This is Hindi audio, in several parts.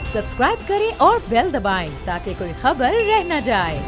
सब्सक्राइब करें और बेल दबाएं ताकि कोई खबर रह न जाए।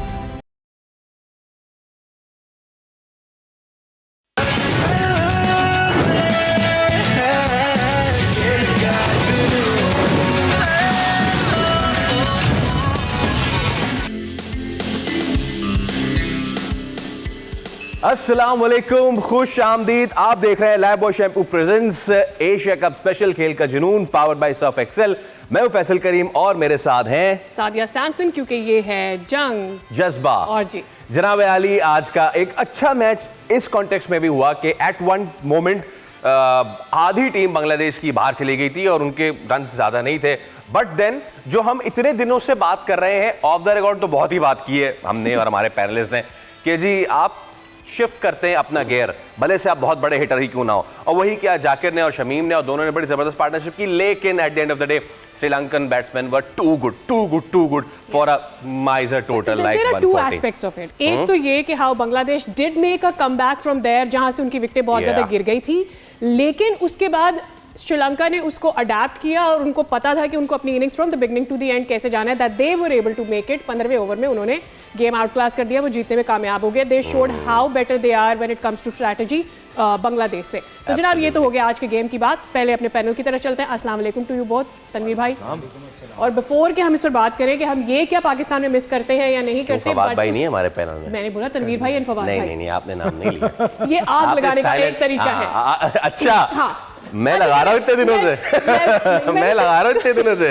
अस्सलाम वालेकुम, खुश आमदीद। आप देख रहे हैं Lifebuoy shampoo presents Asia cup special खेल का जुनून पावर्ड बाय सर्फ एक्सेल। मैं हूं फैसल करीम और मेरे साथ हैं सादिया सैमसन, क्योंकि ये है जंग जज्बा और जी जनाब अली। आज का एक अच्छा मैच इस कॉन्टेक्स्ट में भी हुआ कि एट वन मोमेंट आधी टीम बांग्लादेश की बाहर चली गई थी और उनके रन ज्यादा नहीं थे। बट देन जो हम इतने दिनों से बात कर रहे हैं, ऑफ द रिकॉर्ड तो बहुत ही बात की है हमने और हमारे पैनलिस्ट ने कि जी आप शिफ्ट करते हैं अपना गियर, भले से आप बहुत बड़े हिटर ही क्यों ना हो। और वही क्या जाकिर ने और शमीम ने, और दोनों ने बड़ी जबरदस्त पार्टनरशिप की। लेकिन at the end of the day Sri Lankan batsman were too good for a meagre total like 140। Two aspects of it. एक तो ये कि how Bangladesh did make a comeback from there, जहां से उनकी विकेटें बहुत ज्यादा गिर गई थी, लेकिन उसके बाद श्रीलंका ने उसको अडेप्ट किया और उनको पता था कि उनको अपनी innings from the beginning to the end कैसे जाना है। That they were able to make it. 15वें ओवर में उन्होंने गेम आउट क्लास कर दिया, वो जीतने में कामयाब हो गए। They showed how better they are when it comes to strategy Bangladesh से। तो जनाब ये तो हो गया आज के गेम की बात। पहले अपने पैनल की तरफ चलते हैं। अस्सलाम वालेकुम टू यू बोथ, तनवीर भाई। और बिफोर के हम इस पर बात करें कि हम ये क्या पाकिस्तान में मिस करते हैं या नहीं करते। फवाद भाई नहीं है हमारे पैनल में। मैंने बोला तनवीर भाई एंड फवाद भाई। नहीं, आपने नाम नहीं लिया। ये आग लगाने का एक तरीका है। अच्छा, हाँ, मैं लगा रहा हूँ इतने दिनों से। मैं लगा रहा हूँ इतने दिनों से।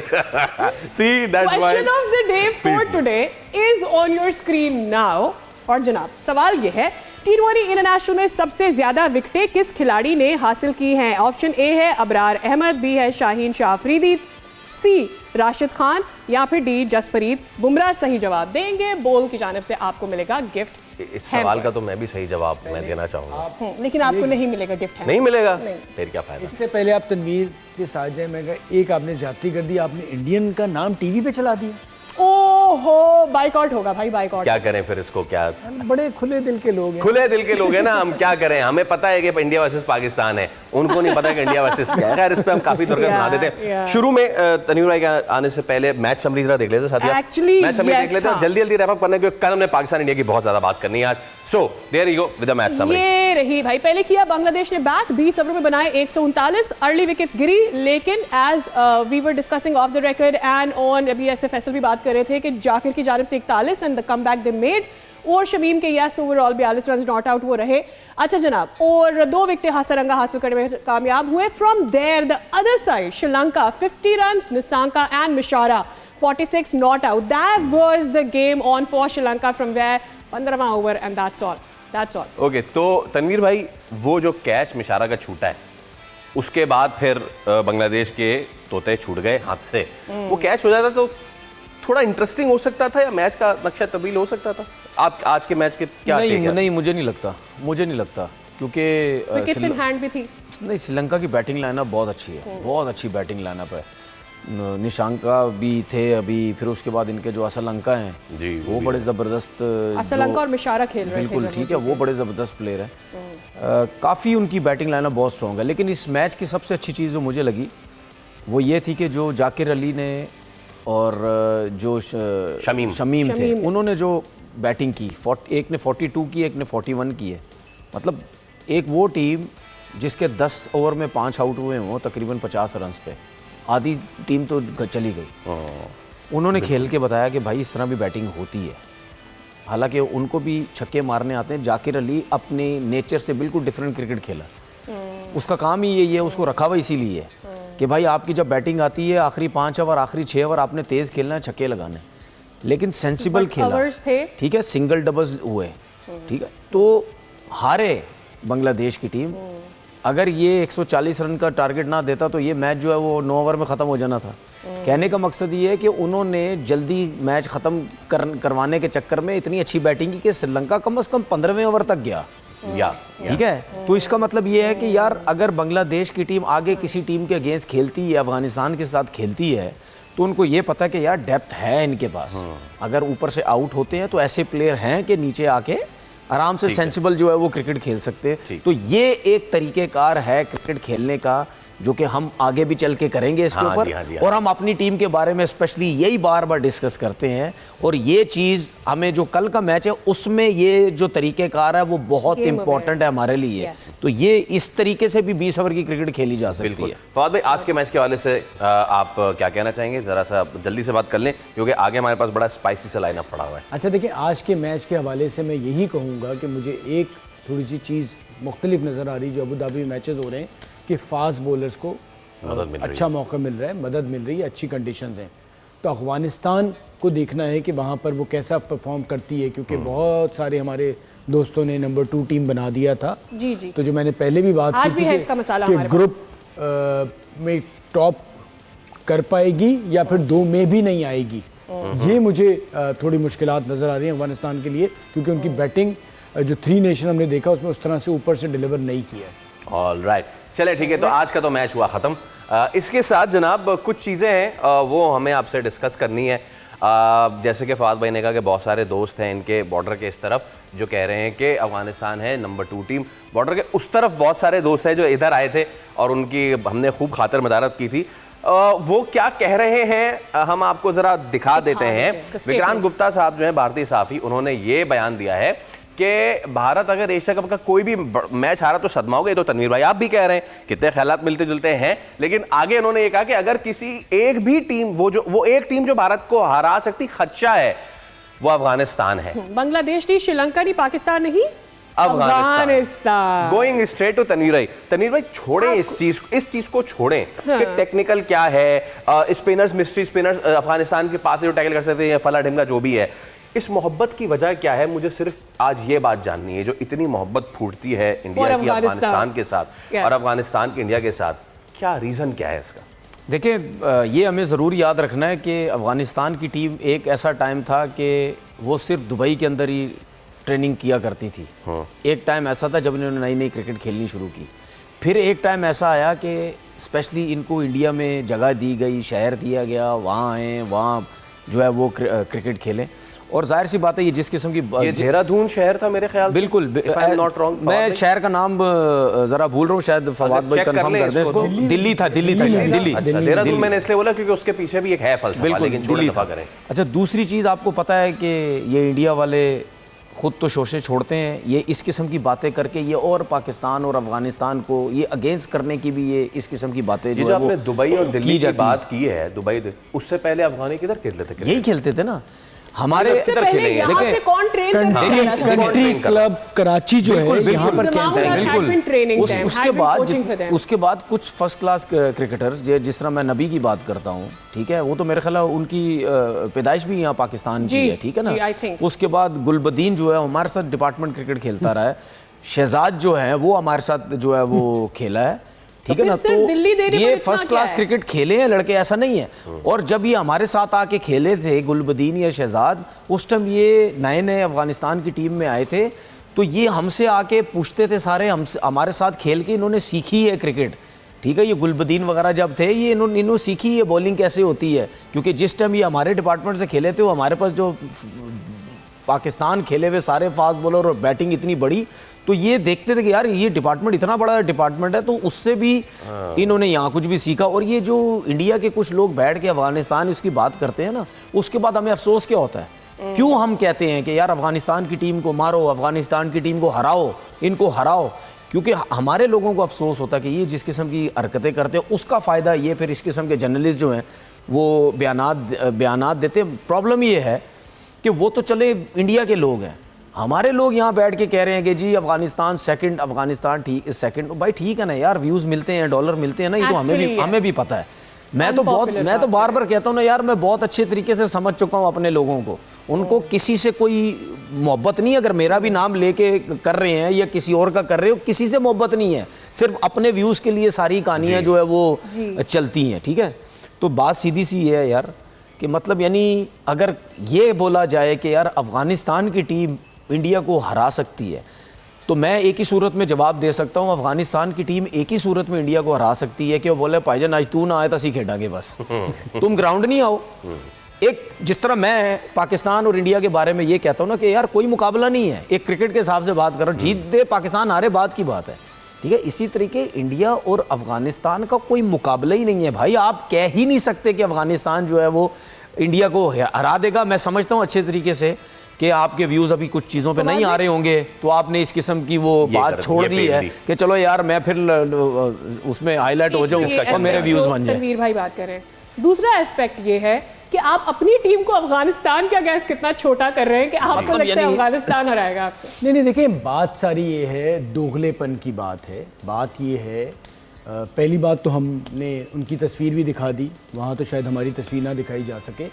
See, that's why. Question of the day for today is on your screen now. और जनाब सवाल ये है, T20 इंटरनेशनल में सबसे ज्यादा विकेटें किस खिलाड़ी ने हासिल की हैं? ऑप्शन ए है अबरार अहमद, बी है शाहीन शाह अफरीदी, सी राशिद खान, या फिर डी जसप्रीत बुमराह। सही जवाब देंगे बोल की जानिब से आपको मिलेगा गिफ्ट। इस सवाल का तो मैं भी सही जवाब मैं देना चाहूंगा, लेकिन आपको नहीं मिलेगा गिफ्ट। नहीं मिलेगा, फिर क्या फायदा। इससे पहले आप तनवीर के साथ जाए, मैं कहा एक आपने ज्यादती कर दी, आपने इंडियन का नाम टीवी पे चला दिया। ओहो, बाइकआउट होगा भाई, बाइकआउट। क्या करें फिर इसको, क्या बड़े खुले दिल के लोग हैं। खुले दिल के लोग हैं ना, हम क्या करें। हमें पता है कि इंडिया वर्सेस पाकिस्तान है, उनको नहीं पता कि इंडिया वर्सेस क्या है। खैर इस पे हम काफी दुर्गत बना देते हैं। शुरू में तनवीर भाई के आने से पहले मैच समरी जरा देख लेते हैं साथिया। मैच समरी देख लेते हैं, जल्दी रैप अप करने के कल हमने पाकिस्तान इंडिया की बहुत ज्यादा बात करनी है आज। So there you go with the match summary. ये रही भाई, पहले किया बांग्लादेश ने बैट, 20 ओवर में बनाए 139, अर्ली विकेट्स गिरी। लेकिन as we were discussing off the record and on, अभी ऐसे फैसल भी बात कर रहे थे कि जाकिर की जानिब से 41 and the comeback they made, और शमीम के yes overall 42 run not out वो रहे। अच्छा जनाब, और 2 विकेटें हासरंगा हासिल करने में कामयाब हुए। From there the other side Sri Lanka 50 run, Nissanka and Mishara 46 not out. That was the game on for Sri Lanka from there 15वां over and that's all. Okay, तो तनवीर भाई वो जो कैच मिशारा का छूटा है, उसके बाद फिर बांग्लादेश के तोते छूट गए हाथ से। वो कैच हो जाता तो थोड़ा इंटरेस्टिंग हो सकता था या मैच का नक्शा तब्दील हो सकता था। आप आज के मैच के क्या नहीं, मुझे नहीं लगता क्योंकि विकेट्स इन हैंड भी थी। नहीं, श्रीलंका की बैटिंग लाइनअप बहुत अच्छी है, बहुत अच्छी बैटिंग लाइनअप है। निशांका भी थे अभी, फिर उसके बाद इनके जो असलंका हैं जी, वो बड़े ज़बरदस्त, असलंका और मिशारा खेल रहे थे बिल्कुल ठीक है, वो बड़े ज़बरदस्त प्लेयर हैं। काफ़ी उनकी बैटिंग लाइनअप बहुत स्ट्रॉन्ग है। लेकिन इस मैच की सबसे अच्छी चीज़ जो मुझे लगी वो ये थी कि जो जाकिर अली ने और जो शमीम थे, उन्होंने जो बैटिंग की, एक ने 42 की, एक ने 41 की है। मतलब एक वो टीम जिसके 10 ओवर में 5 आउट हुए हों तकरीबन 50 रन पे, आधी टीम तो चली गई। उन्होंने खेल के बताया कि भाई इस तरह भी बैटिंग होती है। हालांकि उनको भी छक्के मारने आते हैं। जाकिर अली अपने नेचर से बिल्कुल डिफरेंट क्रिकेट खेला, उसका काम ही यही है, उसको रखा हुआ इसीलिए है कि भाई आपकी जब बैटिंग आती है आखिरी 5 ओवर आखिरी 6 ओवर आपने तेज़ खेलना है, छक्के लगाने। लेकिन सेंसिबल खेला, ठीक है, सिंगल डबल्स हुए, ठीक है, तो हारे बांग्लादेश की टीम। अगर ये 140 रन का टारगेट ना देता तो ये मैच जो है वो 9 ओवर में ख़त्म हो जाना था। कहने का मकसद ये है कि उन्होंने जल्दी मैच ख़त्म करवाने के चक्कर में इतनी अच्छी बैटिंग की कि श्रीलंका कम से कम 15वें ओवर तक गया। ठीक है, तो इसका मतलब ये है कि यार अगर बांग्लादेश की टीम आगे किसी टीम के अगेंस्ट खेलती है, अफगानिस्तान के साथ खेलती है, तो उनको ये पता है कि यार डेप्थ है इनके पास। अगर ऊपर से आउट होते हैं तो ऐसे प्लेयर हैं कि नीचे आके आराम से सेंसिबल जो है वो क्रिकेट खेल सकते हैं। तो ये एक तरीक़ेकार है क्रिकेट खेलने का जो कि हम आगे भी चल के करेंगे इसके हाँ ऊपर। जी, हाँ जी, हाँ। और हम अपनी टीम के बारे में स्पेशली यही बार बार डिस्कस करते हैं, और ये चीज़ हमें जो कल का मैच है उसमें ये जो तरीक़ेकार है वो बहुत इंपॉर्टेंट है हमारे लिए। तो ये इस तरीके से भी 20 ओवर की क्रिकेट खेली जा सकती है। फवाद भाई, आज के मैच के हवाले से आप क्या कहना चाहेंगे? ज़रा सा जल्दी से बात कर लें क्योंकि आगे हमारे पास बड़ा स्पाइसी सा लाइनअप पड़ा हुआ है। अच्छा देखिए, आज के मैच के हवाले से मैं यही कहूँगा कि मुझे एक थोड़ी सी चीज़ मुख्तलिफ नज़र आ रही जो अबू धाबी मैचेस हो रहे हैं कि फास्ट बॉलर्स को अच्छा मौका मिल रहा है, मदद मिल रही है, अच्छी कंडीशंस हैं। तो अफ़गानिस्तान को देखना है कि वहाँ पर वो कैसा परफॉर्म करती है, क्योंकि बहुत सारे हमारे दोस्तों ने नंबर 2 टीम बना दिया था। जी जी। तो जो मैंने पहले भी बात आज की भी थी है इसका मसाला कि हमारे ग्रुप में टॉप कर पाएगी या फिर 2 में भी नहीं आएगी, ये मुझे थोड़ी मुश्किलात नज़र आ रही हैं अफगानिस्तान के लिए, क्योंकि उनकी बैटिंग जो 3 नेशन हमने देखा उसमें उस तरह से ऊपर से डिलीवर नहीं किया है। ऑल राइट, चले ठीक है, तो आज का तो मैच हुआ ख़त्म। इसके साथ जनाब कुछ चीज़ें हैं वो हमें आपसे डिस्कस करनी है। जैसे कि फवाद भाई ने कहा कि बहुत सारे दोस्त हैं इनके बॉर्डर के इस तरफ जो कह रहे हैं कि अफगानिस्तान है नंबर 2 टीम। बॉर्डर के उस तरफ बहुत सारे दोस्त हैं जो इधर आए थे और उनकी हमने खूब खातिर मदारत की थी। वो क्या कह रहे हैं हम आपको ज़रा दिखा देते हैं। विक्रांत गुप्ता साहब जो हैं भारतीय सहाफ़ी, उन्होंने ये बयान दिया है कि भारत अगर एशिया कप का कोई भी मैच हारा तो सदमा होगा। ये तो तनवीर भाई आप भी कह रहे हैं, कितने ख्यालात मिलते जुलते हैं। लेकिन आगे उन्होंने ये कहा कि अगर किसी एक भी टीम वो एक टीम जो भारत को हरा सकती खदशा है वो अफगानिस्तान है। बांग्लादेश नहीं, श्रीलंका नहीं, पाकिस्तान नहीं, Afghanistan. Going straight to Tanveer भाई। तनवीर भाई छोड़ें इस चीज को छोड़ें कि टेक्निकल क्या है, स्पिनर्स मिस्ट्री स्पिनर्स अफगानिस्तान के पास जो टैकल कर सकते हैं, फला ढिमका जो भी है, इस मोहब्बत की वजह क्या है? मुझे सिर्फ आज ये बात जाननी है, जो इतनी मोहब्बत फूटती है इंडिया की अफगानिस्तान के साथ और अफगानिस्तान की इंडिया के साथ, क्या रीज़न क्या है इसका? देखिए, ये हमें ज़रूर याद रखना है कि अफ़गानिस्तान की टीम एक ऐसा टाइम था कि वो सिर्फ दुबई के अंदर ही ट्रेनिंग किया करती थी। एक टाइम ऐसा था जब इन्होंने नई नई क्रिकेट खेलनी शुरू की। फिर एक टाइम ऐसा आया कि स्पेशली इनको इंडिया में जगह दी गई, शहर दिया गया, वहाँ आए, वहाँ जो है वो क्रिकेट खेलें। और जाहिर सी बात है ये जिस किस्म की ये देहरादून शहर था मेरे ख्याल से। बिल्कुल, नॉट रॉन्ग, मैं शहर का नाम ज़रा भूल रहा हूँ, शायद फवाद भाई कंफर्म कर दें इसको। दिल्ली था। देहरादून मैंने इसलिए बोला क्योंकि उसके पीछे भी एक है फलसफा, लेकिन दिल्ली था। अच्छा, दूसरी चीज़ आपको पता है कि ये इंडिया वाले खुद तो शोशे छोड़ते हैं, ये इस किस्म की बातें करके ये और पाकिस्तान और अफगानिस्तान को ये अगेंस्ट करने की भी ये इस किस्म की बातें जो आपने दुबई और दिल्ली की बात की है, दुबई उससे पहले अफगानी किधर खेलते थे? यही खेलते थे ना हमारे कंट्री क्लब कराची जो है यहाँ पर बिल्कुल। उसके बाद कुछ फर्स्ट क्लास क्रिकेटर्स जिस तरह मैं नबी की बात करता हूँ, ठीक है, वो तो मेरे ख्याल उनकी पैदाइश भी यहाँ पाकिस्तान की है, ठीक है ना। उसके बाद गुलबदीन जो है हमारे साथ डिपार्टमेंट क्रिकेट खेलता रहा है, शहजाद जो है वो हमारे साथ जो है वो खेला है, ठीक है ना। तो ये फर्स्ट क्लास क्रिकेट खेले हैं लड़के, ऐसा नहीं है। और जब ये हमारे साथ आके खेले थे गुलबदीन या शहजाद, उस टाइम ये नए नए अफगानिस्तान की टीम में आए थे, तो ये हमसे आके पूछते थे सारे, हमारे साथ खेल के इन्होंने सीखी है क्रिकेट, ठीक है। ये गुलबदीन वगैरह जब थे ये इन्होंने सीखी है बॉलिंग कैसे होती है, क्योंकि जिस टाइम ये हमारे डिपार्टमेंट से खेले थे वो हमारे पास जो पाकिस्तान खेले हुए सारे फास्ट बॉलर और बैटिंग इतनी बड़ी, तो ये देखते थे कि यार ये डिपार्टमेंट इतना बड़ा डिपार्टमेंट है, तो उससे भी इन्होंने यहाँ कुछ भी सीखा। और ये जो इंडिया के कुछ लोग बैठ के अफगानिस्तान इसकी बात करते हैं ना, उसके बाद हमें अफसोस क्या होता है, क्यों हम कहते हैं कि यार अफगानिस्तान की टीम को मारो, अफगानिस्तान की टीम को हराओ, इनको हराओ, क्योंकि हमारे लोगों को अफसोस होता है कि ये जिस किस्म की हरकतें करते हैं उसका फ़ायदा ये फिर इस किस्म के जर्नलिस्ट जो हैं वो बयानात देते हैं। प्रॉब्लम ये है कि वो तो चले इंडिया के लोग हैं, हमारे लोग यहाँ बैठ के कह रहे हैं कि जी अफगानिस्तान सेकंड, अफगानिस्तान ठीक सेकंड। भाई ठीक है ना यार, व्यूज़ मिलते हैं, डॉलर मिलते हैं ना, ये तो हमें भी पता है। मैं तो बार बार कहता हूँ ना यार, मैं बहुत अच्छे तरीके से समझ चुका हूँ अपने लोगों को, उनको किसी से कोई मोहब्बत नहीं है। अगर मेरा भी नाम लेके कर रहे हैं या किसी और का कर रहे हो, किसी से मोहब्बत नहीं है, सिर्फ अपने व्यूज़ के लिए सारी कहानियाँ जो है वो चलती हैं, ठीक है। तो बात सीधी सी ये है यार कि मतलब यानी अगर ये बोला जाए कि यार अफ़गानिस्तान की टीम इंडिया को हरा सकती है, तो मैं एक ही सूरत में जवाब दे सकता हूँ, अफ़गानिस्तान की टीम एक ही सूरत में इंडिया को हरा सकती है कि वो बोले भाईजान आज तू ना आए तो असी खेडांगे, बस तुम ग्राउंड नहीं आओ। एक जिस तरह मैं पाकिस्तान और इंडिया के बारे में ये कहता हूँ ना कि यार कोई मुकाबला नहीं है, एक क्रिकेट के हिसाब से बात करो, जीत दे पाकिस्तान हारे बात की बात है, ठीक है, इसी तरीके इंडिया और अफगानिस्तान का कोई मुकाबला ही नहीं है भाई। आप कह ही नहीं सकते कि अफगानिस्तान जो है वो इंडिया को हरा देगा। मैं समझता हूँ अच्छे तरीके से कि आपके व्यूज़ अभी कुछ चीज़ों पे नहीं आ रहे होंगे, तो आपने इस किस्म की वो बात छोड़ दी है कि चलो यार मैं फिर उसमें हाईलाइट हो जाऊँ और मेरे व्यूज़ बन जाए। तनवीर भाई बात करें, दूसरा एस्पेक्ट ये है कि आप अपनी टीम को अफगानिस्तान का गैस कितना छोटा कर रहे हैं कि आपको लगता है अफगानिस्तान हराएगा आपको। नहीं देखिए, बात सारी ये है, दोगलेपन की बात है। बात ये है, पहली बात तो हमने उनकी तस्वीर भी दिखा दी, वहाँ तो शायद हमारी तस्वीर ना दिखाई जा सके।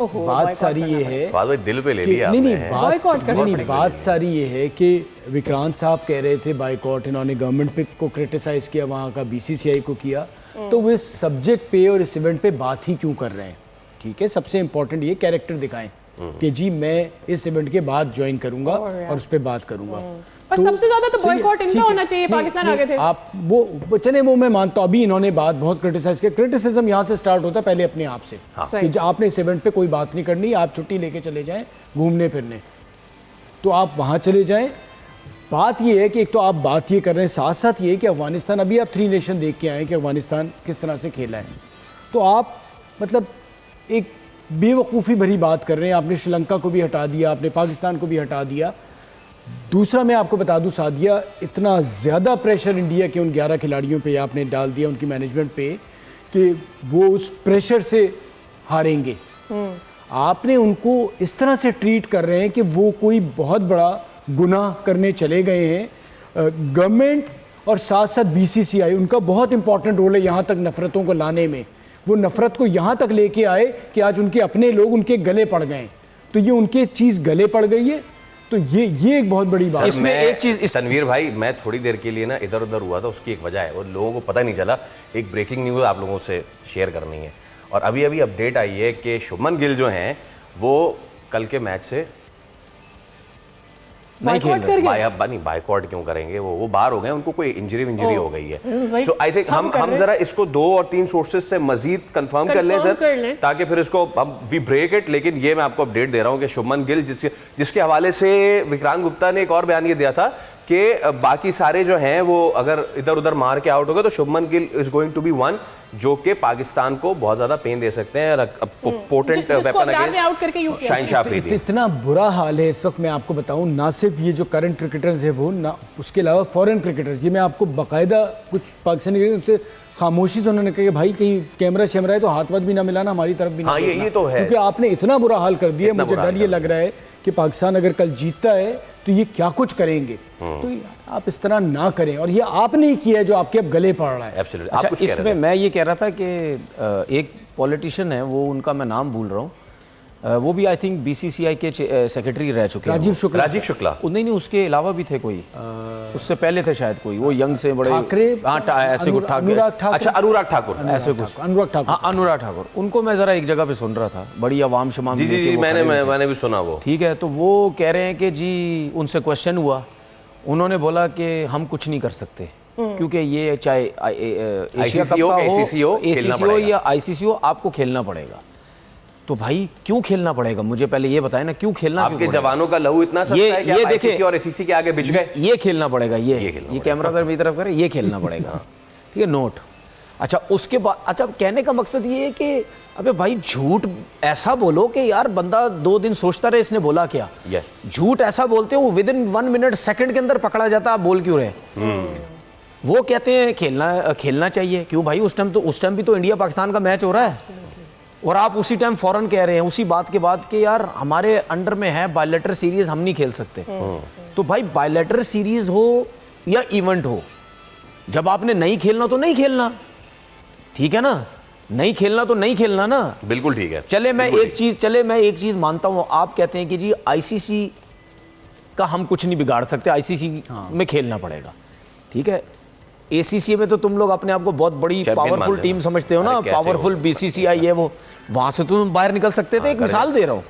बात सारी ये है, दिल पे ले लिया नहीं, बात सारी ये है कि विक्रांत साहब कह रहे थे बायकॉट, इन्होंने गवर्नमेंट पे को क्रिटिसाइज किया, वहाँ का बीसीसीआई को किया, तो वो इस सब्जेक्ट पे और इस इवेंट पे बात ही क्यों कर रहे हैं? ठीक है, सबसे इंपॉर्टेंट ये कैरेक्टर दिखाएं कि जी मैं इस इवेंट के बाद ज्वाइन करूंगा और उस पर बात करूंगा। और सबसे ज्यादा तो बॉयकॉट इनका होना चाहिए, पाकिस्तान आगे थे। आप वो चले, वो मैं मानता हूँ, अभी इन्होंने बात बहुत क्रिटिसाइज किया। क्रिटिसिज्म यहाँ से स्टार्ट होता है पहले अपने आप से, कि आपने इस इवेंट पे कोई बात नहीं करनी, आप छुट्टी लेके चले जाएं घूमने फिरने, तो आप वहाँ चले जाएं। बात ये है कि एक तो आप बात ये कर रहे हैं, साथ साथ ये कि अफगानिस्तान, अभी आप 3 नेशन देख के आए कि अफगानिस्तान किस तरह से खेला है, तो आप मतलब एक बेवकूफ़ी भरी बात कर रहे हैं। आपने श्रीलंका को भी हटा दिया, आपने पाकिस्तान को भी हटा दिया। दूसरा मैं आपको बता दूं सादिया, इतना ज़्यादा प्रेशर इंडिया के उन 11 खिलाड़ियों पे आपने डाल दिया, उनकी मैनेजमेंट पे, कि वो उस प्रेशर से हारेंगे। आपने उनको इस तरह से ट्रीट कर रहे हैं कि वो कोई बहुत बड़ा गुनाह करने चले गए हैं। गवर्नमेंट और साथ साथ बीसीसीआई, उनका बहुत इंपॉर्टेंट रोल है यहाँ तक नफ़रतों को लाने में। वो नफ़रत को यहाँ तक लेके आए कि आज उनके अपने लोग उनके गले पड़ गए, तो ये उनके चीज़ गले पड़ गई है। तो ये एक बहुत बड़ी बात है। इसमें एक चीज़, तनवीर भाई, मैं थोड़ी देर के लिए ना इधर उधर हुआ था, उसकी एक वजह है, और लोगों को पता नहीं चला। एक ब्रेकिंग न्यूज़ आप लोगों से शेयर करनी है, और अभी अभी अपडेट आई है कि शुभमन गिल जो हैं वो कल के मैच से नहीं खेल रहे। बायकॉट क्यों करेंगे? वो बाहर हो गए, उनको कोई इंजरी हो गई है। सो आई थिंक हम जरा इसको 2 और 3 सोर्सेज से मजीद कंफर्म कर लें सर, ताकि फिर इसको हम वी ब्रेक इट। लेकिन ये मैं आपको अपडेट दे रहा हूँ कि शुभमन गिल, जिसके हवाले से विक्रांत गुप्ता ने एक और बयान ये दिया था कि बाकी सारे जो हैं वो अगर इधर उधर मार के आउट हो गए तो Shubman Gill is going to be one जो कि पाकिस्तान को बहुत ज्यादा पेन दे सकते हैं। Potent weapon against Shaheen Shah Afridi. इतना बुरा हाल है इस वक्त, मैं आपको बताऊं, ना सिर्फ ये जो करंट क्रिकेटर्स है वो, ना उसके अलावा फॉरेन क्रिकेटर्स। ये मैं आपको बाकायदा कुछ पाकिस्तानी क्रिकेटर्स से खामोशी से उन्होंने कहा कि भाई कहीं कैमरा शैमरा है तो हाथ वाथ भी ना मिलाना, हमारी तरफ भी ना। ये तो है, क्योंकि आपने इतना बुरा हाल कर दिया। मुझे डर ये लग रहा है कि पाकिस्तान अगर कल जीतता है तो ये क्या कुछ करेंगे। तो आप इस तरह ना करें, और ये आपने ही किया है जो आपके अब गले पड़ रहा है। अच्छा, इसमें मैं ये कह रहा था कि एक पॉलिटिशियन है, वो उनका मैं नाम भूल रहा हूँ, वो भी आई थिंक बीसीसीआई के सेक्रेटरी रह चुके हैं, राजीव शुक्ला। नहीं, उसके अलावा भी थे कोई, उससे पहले थे शायद कोई, वो यंग से बड़े ऐसे कुछ अनुराग ठाकुर। उनको मैं जरा एक जगह पे सुन रहा था, बड़ी आवाम शमाम। जी, मैंने भी सुना वो। ठीक है, तो वो कह रहे हैं कि जी उनसे क्वेश्चन हुआ, उन्होंने बोला कि हम कुछ नहीं कर सकते क्योंकि ये चाहे एशिया कप का हो, ACC हो या ICC हो, आपको खेलना पड़ेगा। तो भाई क्यों खेलना पड़ेगा? मुझे पहले ये बताएं ना, क्यों खेलना? आपके जवानों का लहू इतना सस्ता है कि आप ICC और ACC के आगे बिछ गए। ये खेलना पड़ेगा, ये कैमरा मेरी तरफ करे, ये खेलना पड़ेगा। ठीक है, नोट। अच्छा, उसके बाद, अच्छा, कहने का मकसद ये है कि अबे भाई झूठ ऐसा बोलो कि यार बंदा 2 दिन सोचता रहे इसने बोला क्या। झूठ ऐसा बोलते हो विद इन 1 मिनट सेकंड के अंदर पकड़ा जाता, आप बोल क्यों रहे? वो कहते हैं खेलना चाहिए। क्यों भाई? उस टाइम भी तो इंडिया पाकिस्तान का मैच हो रहा है, और आप उसी टाइम फौरन कह रहे हैं उसी बात के बाद कि यार हमारे अंडर में है बायलैटरल सीरीज, हम नहीं खेल सकते। तो भाई बायलैटरल सीरीज हो या इवेंट हो, जब आपने नहीं खेलना तो नहीं खेलना, ठीक है ना? नहीं खेलना तो नहीं खेलना ना। बिल्कुल ठीक है। चले मैं एक चीज मानता हूं, आप कहते हैं कि जी ICC का हम कुछ नहीं बिगाड़ सकते, ICC में खेलना पड़ेगा, ठीक है। ACC में तो तुम लोग अपने आप को बहुत बड़ी पावरफुल टीम समझते हो ना, पावरफुल BCCI है वो, वहां से तुम बाहर निकल सकते थे। एक मिसाल दे रहा हूं,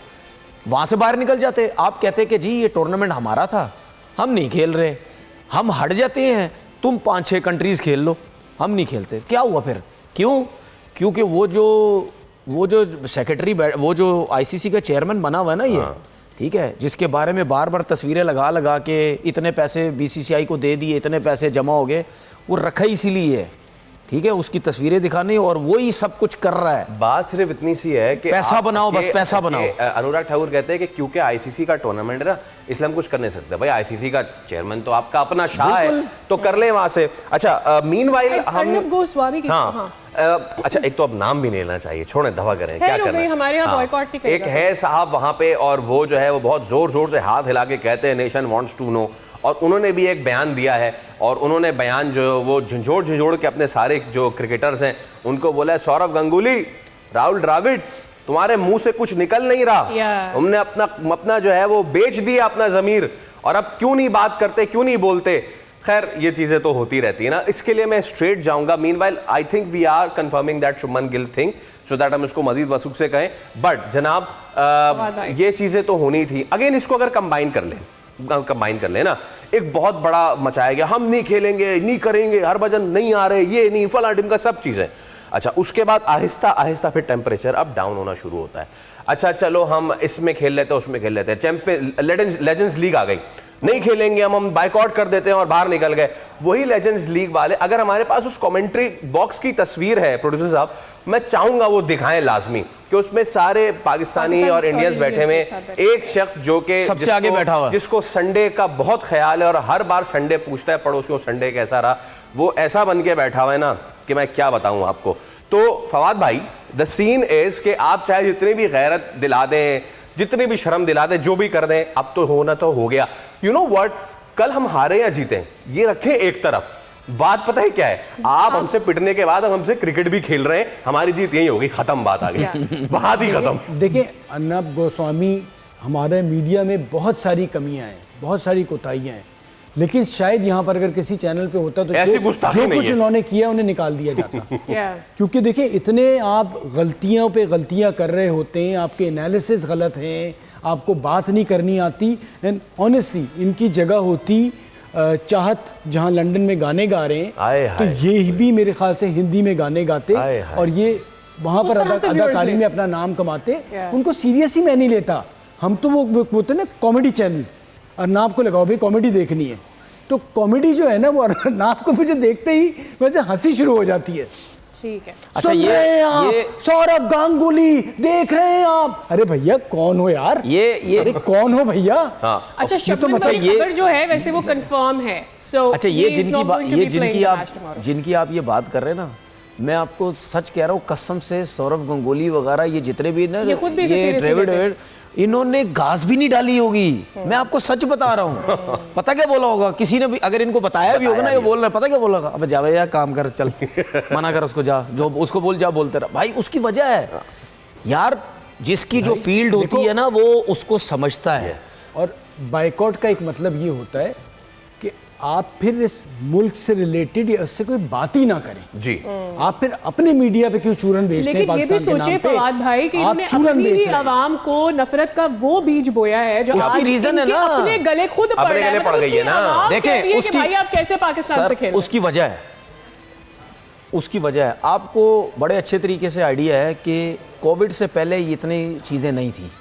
वहां से बाहर निकल जाते। आप कहते कि जी ये टूर्नामेंट हमारा था, हम नहीं खेल रहे, हम हट जाते हैं, तुम 5-6 कंट्रीज खेल लो, हम नहीं खेलते। क्या हुआ फिर? क्यों? क्योंकि वो जो सेक्रेटरी, वो जो ICC का चेयरमैन बना हुआ है ना, ये ठीक है, जिसके बारे में बार बार तस्वीरें लगा लगा के इतने पैसे बीसीसीआई को दे दिए, इतने पैसे जमा हो गए, वो रखा ही इसीलिए है, ठीक है, उसकी तस्वीरें दिखानी और वही सब कुछ कर रहा है। बात सिर्फ इतनी सी है कि पैसा बनाओ, बस पैसा बनाओ। अनुराग ठाकुर कहते हैं कि क्योंकि आईसीसी का टूर्नामेंट है ना, इसलिए हम कुछ कर नहीं सकते। भाई आईसीसी का चेयरमैन तो आपका अपना शाह है, तो कर ले वहां से। अच्छा, मीनवाइल हम अर्नब गोस्वामी अच्छा, एक तो अब नाम भी नहीं लेना चाहिए, छोड़ें, दवा करें, क्या करना है। हमारे यहाँ बॉयकॉट नहीं करेगा। एक है साहब वहां पे, और वो जो है वो बहुत जोर जोर से हाथ हिला के कहते हैं नेशन वांट्स टू नो, और उन्होंने भी एक बयान दिया है, और उन्होंने बयान जो वो झंझोड़ के अपने सारे जो क्रिकेटर्स हैं उनको बोला है, सौरव गांगुली, राहुल द्रविड़, तुम्हारे मुंह से कुछ निकल नहीं रहा, तुमने अपना जो है वो बेच दिया अपना ज़मीर, और अब क्यों नहीं बात करते, क्यों नहीं बोलते। खैर ये चीजें तो होती रहती है ना, इसके लिए मैं स्ट्रेट जाऊंगा। Meanwhile I think we are confirming that Shubman Gill thing, so that हम इसको मजीद वसूख से कहें। बट जनाब ये चीजें तो होनी थी। अगेन इसको अगर कंबाइन कर ले ना, एक बहुत बड़ा मचाया गया, हम नहीं खेलेंगे, नहीं करेंगे, हरभजन नहीं आ रहे, ये नहीं, फला टीम का सब चीजें। अच्छा, उसके बाद आहिस्ता आहिस्ता फिर टेम्परेचर अब डाउन होना शुरू होता है। अच्छा चलो हम इसमें खेल लेते हैं, उसमें खेल लेते हैं, चैंपियन लेजेंड्स लीग आ गई, नहीं खेलेंगे हम बाइकआउट कर देते हैं और बाहर निकल गए। वही लेजेंड्स लीग वाले, अगर हमारे पास उस कमेंट्री बॉक्स की तस्वीर है प्रोड्यूसर साहब, मैं चाहूंगा वो दिखाएं लाजमी, कि उसमें सारे पाकिस्तानी और इंडियंस बैठे हुए, एक शख्स जो कि सबसे आगे बैठा हुआ, जिसको संडे का बहुत ख्याल है और हर बार संडे पूछता है पड़ोसियों संडे कैसा रहा, वो ऐसा बन के बैठा हुआ है ना कि मैं क्या बताऊं आपको। तो फवाद भाई, द सीन इज कि आप चाहे जितनी भी गैरत दिला दें, जितनी भी शर्म दिला दें, जो भी कर दें, अब तो होना तो हो गया। यू नो व्हाट, कल हम हारे या जीते ये रखें एक तरफ, बात पता है क्या है, आप हमसे पिटने के बाद अब हमसे क्रिकेट भी खेल रहे हैं, हमारी जीत यही होगी, खत्म, बात आ गई, बात ही खत्म। देखिए अर्नब गोस्वामी, हमारे मीडिया में बहुत सारी कमियां हैं, बहुत सारी कोताहियां हैं, लेकिन शायद यहाँ पर अगर किसी चैनल पे होता तो जो कुछ उन्होंने किया उन्हें निकाल दिया जाता। क्योंकि देखिए इतने आप गलतियों पे गलतियां कर रहे होते हैं, आपके एनालिसिस गलत हैं, आपको बात नहीं करनी आती। एंड ऑनेस्टली इनकी जगह होती चाहत, जहाँ लंदन में गाने गा रहे हैं, तो ये भी मेरे ख्याल से हिंदी में गाने गाते और ये वहाँ पर अदाकारी में अपना नाम कमाते। उनको सीरियस ही मैं नहीं लेता। हम तो वो बोलते ना कॉमेडी चैनल, अर्नाब को लगाओ भाई कॉमेडी देखनी है, तो कॉमेडी जो है ना वो अर्नाब को मुझे देखते ही मुझे हंसी शुरू हो जाती है। ठीक है, अच्छा ये सौरव गांगुली देख रहे हैं आप, अरे भैया कौन हो यार, ये अरे कौन हो भैया। हाँ। अच्छा शुभमन भाई खबर जो है वैसे वो कंफर्म है। अच्छा ये जिनकी आप ये बात कर रहे हैं ना, मैं आपको सच कह रहा हूँ कसम से, सौरव गांगुली वगैरह ये जितने भी ना, ये द्रविड़, इन्होंने घास भी नहीं डाली होगी, मैं आपको सच बता रहा हूँ। पता क्या बोला होगा किसी ने भी, अगर इनको बताया भी होगा ना, ये बोल रहा है, पता क्या बोला होगा, अब जा भैया काम कर, चल मना कर उसको, जा जो उसको बोल, जा बोलते रहा भाई। उसकी वजह है यार, जिसकी जो फील्ड होती है ना वो उसको समझता है। और बाइकआउट का एक मतलब ये होता है कि आप फिर इस मुल्क से रिलेटेड या उससे कोई बात ही ना करें जी, आप फिर अपने मीडिया पे क्यों चूरन भेजते हैं पाकिस्तान के नाम पे। फवाद भाई कि इन्होंने अपनी आवाम को नफरत का वो बीज बोया है जो उसकी रीजन है ना, अपने गले खुद पड़ गई है ना। देखिए उसकी, भाई आप कैसे पाकिस्तान से खेल, उसकी वजह है, आपको बड़े अच्छे तरीके से आइडिया है कि कोविड से पहले इतनी चीजें नहीं थी।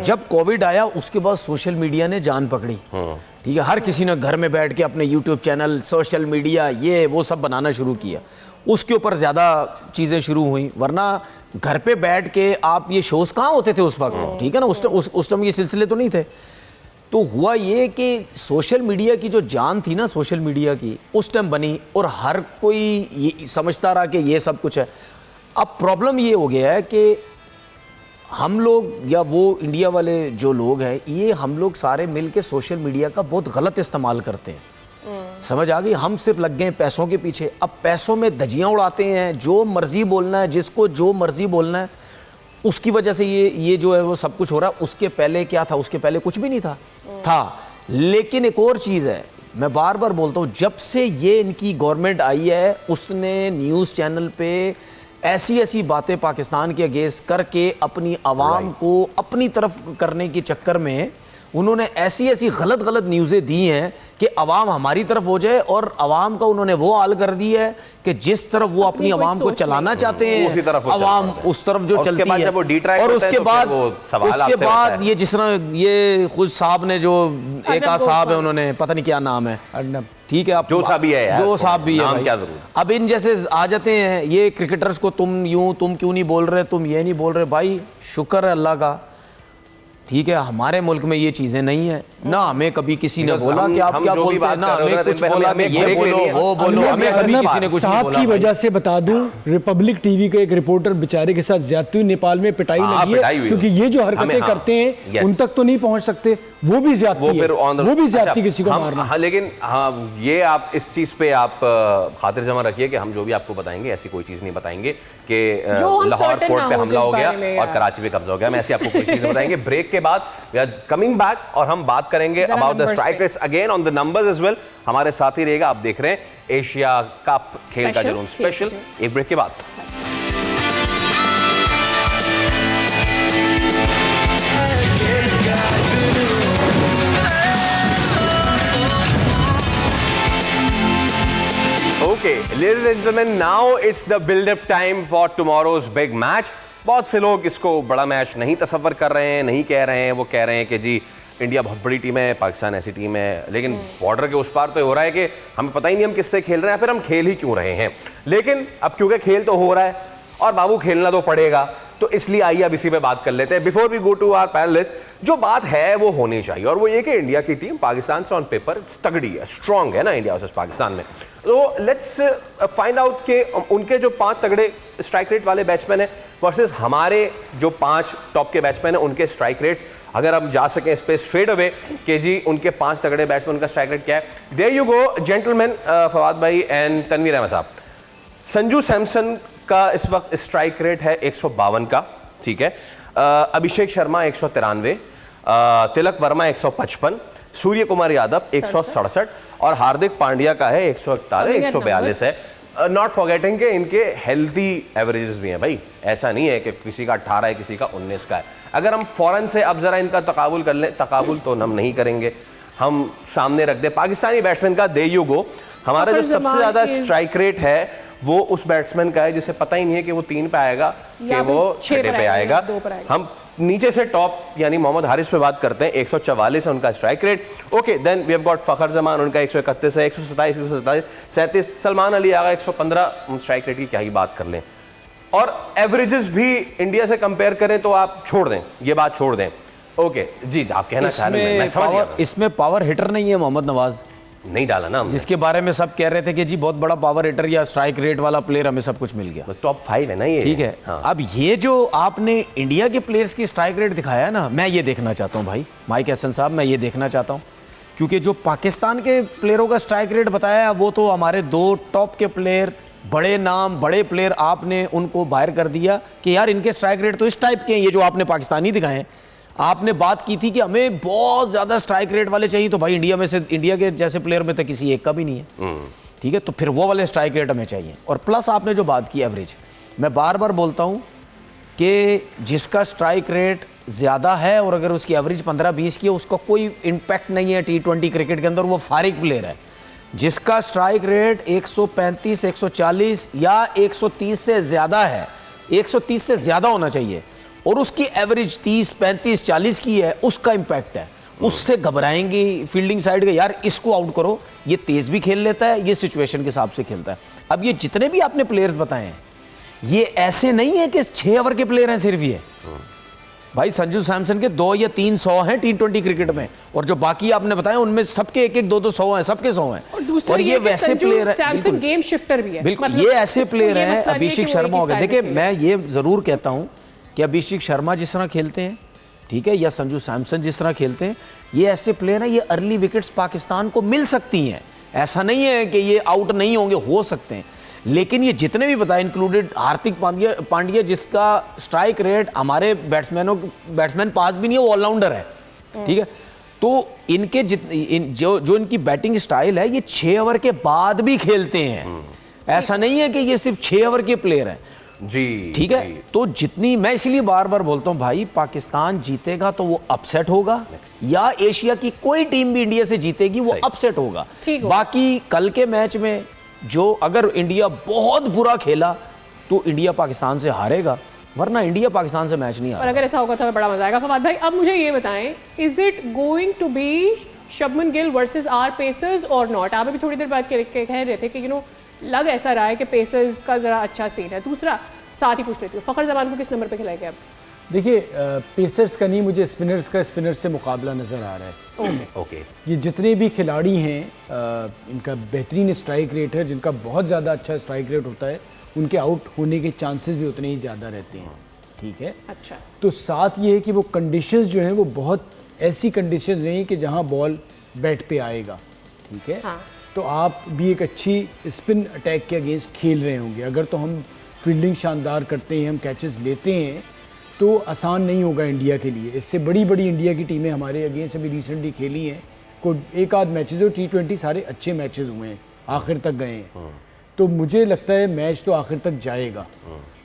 जब कोविड आया उसके बाद सोशल मीडिया ने जान पकड़ी, ठीक है, हर किसी ने घर में बैठ के अपने यूट्यूब चैनल, सोशल मीडिया, ये वो सब बनाना शुरू किया, उसके ऊपर ज़्यादा चीज़ें शुरू हुई। वरना घर पे बैठ के आप ये शोज़ कहाँ होते थे उस वक्त, ठीक है ना, उस टाइम ये सिलसिले तो नहीं थे। तो हुआ ये कि सोशल मीडिया की जो जान थी ना, सोशल मीडिया की उस टाइम बनी, और हर कोई ये समझता रहा कि ये सब कुछ है। अब प्रॉब्लम ये हो गया है कि हम लोग या वो इंडिया वाले जो लोग हैं, ये हम लोग सारे मिल के सोशल मीडिया का बहुत गलत इस्तेमाल करते हैं। समझ आ गई, हम सिर्फ लग गए पैसों के पीछे। अब पैसों में धज्जियाँ उड़ाते हैं, जो मर्जी बोलना है, जिसको जो मर्जी बोलना है, उसकी वजह से ये जो है वो सब कुछ हो रहा है। उसके पहले क्या था, उसके पहले कुछ भी नहीं था। लेकिन एक और चीज़ है, मैं बार बार बोलता हूँ, जब से ये इनकी गवर्नमेंट आई है उसने न्यूज़ चैनल पे ऐसी बातें पाकिस्तान के अगेंस्ट करके अपनी आवाम को अपनी तरफ करने के चक्कर में उन्होंने ऐसी ऐसी गलत गलत न्यूज़ें दी हैं कि अवाम हमारी तरफ हो जाए, और अवाम का उन्होंने वो हाल कर दी है कि जिस तरफ वो अपनी अवाम को चलाना चाहते उसी तरफ हैं, वो अवाम चलते हैं। उस तरफ जो और उसके चलती बाद है। जब वो डिट्रैक्ट और होते हैं उसके तो फिर बाद वो सवाल आपसे उठता है। ये जिस तरह ये खुद साहब ने जो एक आध साहब है, उन्होंने पता नहीं क्या नाम है, अर्नब। ठीक है, आप जो साहब भी है यार, जो साहब भी है नाम भाई। क्या जरूर। अब इन जैसे आ जाते हैं ये क्रिकेटर्स को, तुम यूं, तुम क्यों नहीं बोल रहे, तुम ये नहीं बोल रहे। भाई शुक्र है अल्लाह का, ठीक है, हमारे मुल्क में ये चीजें नहीं है ना। हमें कभी किसी ने बोला कि आप क्या बोलते हैं, ना हमें कुछ बोला कि ये बोलो वो बोलो, हमें कभी किसी ने कुछ नहीं साहब बोला। की भाई। वजह से बता दूं, रिपब्लिक टीवी के एक रिपोर्टर बेचारे के साथ ज्यादती हुई, नेपाल में पिटाई हाँ, लगी पिटाई है, हुई क्योंकि उसकी। ये जो हरकतें हमें, हाँ, करते हैं yes। उन तक तो नहीं पहुंच सकते, वो भी ज्यादती वो फिर है, on the- वो भी ज्यादती अच्छा, किसी को हम- मारना। हाँ, लेकिन हाँ, ये आप इस चीज पे आप खातिर जमा रखिए कि हम जो भी आपको बताएंगे ऐसी कोई चीज नहीं बताएंगे कि जो हम लाहौर certain पोर्ट ना पे हो हमला जिस हो गया बारे में, और यार। कराची पे कब्जा हो गया, हम ऐसी आपको कोई चीज नहीं बताएंगे। ब्रेक के बाद वी आर कमिंग बैक और हम बात करेंगे जरा अबाउट द numbers स्ट्राइक पे। Rates again on the numbers as well. हमारे साथ ही रहेगा, आप देख रहे हैं एशिया कप खेल का Special, जुनून स्पेशल, खेल एक ब्रेक के बाद। Okay, ladies and gentlemen, now it's the build-up time for tomorrow's big match. बहुत से लोग इसको बड़ा मैच नहीं तसव्वुर कर रहे हैं, नहीं कह रहे हैं। वो कह रहे हैं कि जी इंडिया बहुत बड़ी टीम है, पाकिस्तान ऐसी टीम है, लेकिन बॉर्डर के उस पार तो हो रहा है कि हमें पता ही नहीं हम किससे खेल रहे हैं, फिर हम खेल ही क्यों रहे हैं। लेकिन अब क्योंकि खेल तो हो रहा है और बाबू खेलना तो पड़ेगा, तो इसलिए आइए अब इसी पे बात कर लेते हैं। Before we go to our panelist, जो बात है वो होनी चाहिए, और वो ये कि इंडिया की टीम पाकिस्तान से ऑन पेपर तगड़ी है, स्ट्रांग है ना इंडिया वर्सेस पाकिस्तान में। तो लेट्स फाइंड आउट कि उनके जो 5 तगड़े स्ट्राइक रेट वाले बैट्समैन हैं वर्सेस हमारे जो 5 टॉप के बैट्समैन हैं, उनके स्ट्राइक रेट्स, अगर हम जा सकें इस पे स्ट्रेट अवे कि जी उनके 5 तगड़े बैट्समैन का स्ट्राइक रेट क्या है। There you go gentleman, Fawad भाई एंड तनवीर अहमद साहब। संजू सैमसन का इस वक्त स्ट्राइक रेट है 152 का, ठीक है। अभिषेक शर्मा 193, तिलक वर्मा 155, सूर्य कुमार यादव 167 और हार्दिक पांड्या का है 141, 142 है। नॉट फॉरगेटिंग के इनके हेल्थी एवरेजेस भी हैं भाई, ऐसा नहीं है कि किसी का 18 है किसी का 19 का है। अगर हम फौरन से अब जरा इनका तकाबुल कर लें, तकाबुल तो हम नहीं करेंगे, हम सामने रख दे पाकिस्तानी बैट्समैन का। दे यू गो, हमारा जो सबसे ज्यादा स्ट्राइक रेट है वो उस बैट्समैन का है जिसे पता ही नहीं है कि वो 3 पे आएगा कि वो 6 पे आएगा। हम नीचे से टॉप यानी मोहम्मद हारिस पे बात करते हैं, 144 है उनका strike rate. Okay, then we have got Fakhar Zaman, उनका 131 है, 127, 127, 37। सलमान अली आगा 115, स्ट्राइक रेट की क्या ही बात कर लें। और एवरेजेस भी इंडिया से कंपेयर करें तो आप छोड़ दें, ये बात छोड़ दें। ओके जी, आप कहना चाह रहे हैं, मैं समझ गया। इसमें पावर हिटर नहीं है मोहम्मद नवाज, नहीं डाला ना हमने। जिसके बारे में सब कह रहे थे कि जी बहुत बड़ा पावर हिटर या स्ट्राइक रेट वाला प्लेयर, हमें सब कुछ मिल गया। टॉप 5 है ना ये, ठीक है। हाँ। अब ये जो आपने इंडिया के प्लेयर्स की स्ट्राइक रेट दिखाया है ना, मैं ये देखना चाहता हूँ भाई माइक हसन साहब, मैं ये देखना चाहता हूँ, क्योंकि जो पाकिस्तान के प्लेयरों का स्ट्राइक रेट बताया वो तो हमारे 2 टॉप के प्लेयर, बड़े नाम बड़े प्लेयर, आपने उनको बाहर कर दिया कि यार इनके स्ट्राइक रेट तो इस टाइप के हैं। ये जो आपने पाकिस्तानी दिखाए हैं, आपने बात की थी कि हमें बहुत ज़्यादा स्ट्राइक रेट वाले चाहिए, तो भाई इंडिया में से, इंडिया के जैसे प्लेयर में तो किसी एक का भी नहीं है, ठीक है। तो फिर वो वाले स्ट्राइक रेट हमें चाहिए। और प्लस आपने जो बात की एवरेज, मैं बार बार बोलता हूँ कि जिसका स्ट्राइक रेट ज़्यादा है और अगर उसकी एवरेज 15-20 की है, उसका कोई इम्पैक्ट नहीं है T20 क्रिकेट के अंदर, वो फारिग प्लेयर है। जिसका स्ट्राइक रेट 135, 140 या 130 से ज़्यादा है, 130 से ज़्यादा होना चाहिए, और उसकी एवरेज 30, 35, 40 की है, उसका इम्पैक्ट है। उससे घबराएंगे फील्डिंग साइड के, यार इसको आउट करो, ये तेज़ भी खेल लेता है, ये सिचुएशन के हिसाब से खेलता है। अब ये जितने भी आपने प्लेयर्स बताए हैं, ये ऐसे नहीं है कि 6 ओवर के प्लेयर हैं सिर्फ ये। भाई संजू सैमसन के 2 या 3 100 हैं T20 क्रिकेट में, और जो बाकी आपने बताया उनमें सबके 1-1, 2-2 100 हैं, सबके 100 हैं। और ये वैसे प्लेयर है, सैमसन गेम शिफ्टर भी है, बिल्कुल ये ऐसे प्लेयर हैं। अभिषेक शर्मा हो गए, देखिए मैं ये जरूर कहता हूं कि अभिषेक शर्मा जिस तरह खेलते हैं, ठीक है, या संजू सैमसन जिस तरह खेलते हैं, ये ऐसे प्लेयर हैं, ये अर्ली विकेट्स पाकिस्तान को मिल सकती हैं। ऐसा नहीं है कि ये आउट नहीं होंगे, हो सकते हैं, लेकिन ये जितने भी बताए, इंक्लूडेड हार्दिक पांड्या जिसका स्ट्राइक रेट हमारे बैट्समैन पास भी नहीं है, वो ऑलराउंडर है, ठीक है। तो इनके जो इनकी बैटिंग स्टाइल है, ये 6 ओवर के बाद भी खेलते हैं। ऐसा नहीं है कि ये सिर्फ 6 ओवर के प्लेयर हैं। जी ठीक है, जी। तो जितनी, मैं इसीलिए बार बार बोलता हूं भाई, पाकिस्तान जीतेगा तो वो अपसेट होगा, या एशिया की कोई टीम भी इंडिया से जीतेगी वो सही। अपसेट होगा। ठीक होगा। बाकी कल के मैच में जो अगर इंडिया बहुत बुरा खेला तो इंडिया पाकिस्तान से हारेगा, वरना इंडिया पाकिस्तान से मैच नहीं और हारेगा। अगर ऐसा होगा तो हमें बड़ा मजा आएगा। फवाद भाई, अब मुझे ये बताएं, is it going to be Shubman Gill versus our pacers और नॉट? आप अभी थोड़ी देर बाद कह रहे थे कि लग ऐसा रहा है कि पेसर्स का जरा अच्छा सीन है। दूसरा साथ ही पूछ लेती हूँ, फ़खर जमान को किस नंबर पे खिलाएंगे अब? देखिए, पेसर्स का नहीं, मुझे स्पिनर्स का स्पिनर से मुकाबला नज़र आ रहा है। ओके। ये जितने भी खिलाड़ी हैं, इनका बेहतरीन स्ट्राइक रेट है, जिनका बहुत ज़्यादा अच्छा स्ट्राइक रेट होता है, उनके आउट होने के चांसेस भी उतने ही ज़्यादा रहते हैं। ठीक है, अच्छा, तो साथ ये है कि वो कंडीशंस जो हैं वो बहुत ऐसी कंडीशंस नहीं कि जहां बॉल बैट पे आएगा। ठीक है, हाँ। तो आप भी एक अच्छी स्पिन अटैक के अगेंस्ट खेल रहे होंगे। अगर तो हम फील्डिंग शानदार करते हैं, हम कैचेस लेते हैं, तो आसान नहीं होगा इंडिया के लिए। इससे बड़ी बड़ी इंडिया की टीमें हमारे अगेंस्ट अभी रिसेंटली खेली हैं, को एक आध मैचेस और T20 सारे अच्छे मैचेस हुए हैं, आखिर तक गए हैं। तो मुझे लगता है मैच तो आखिर तक जाएगा।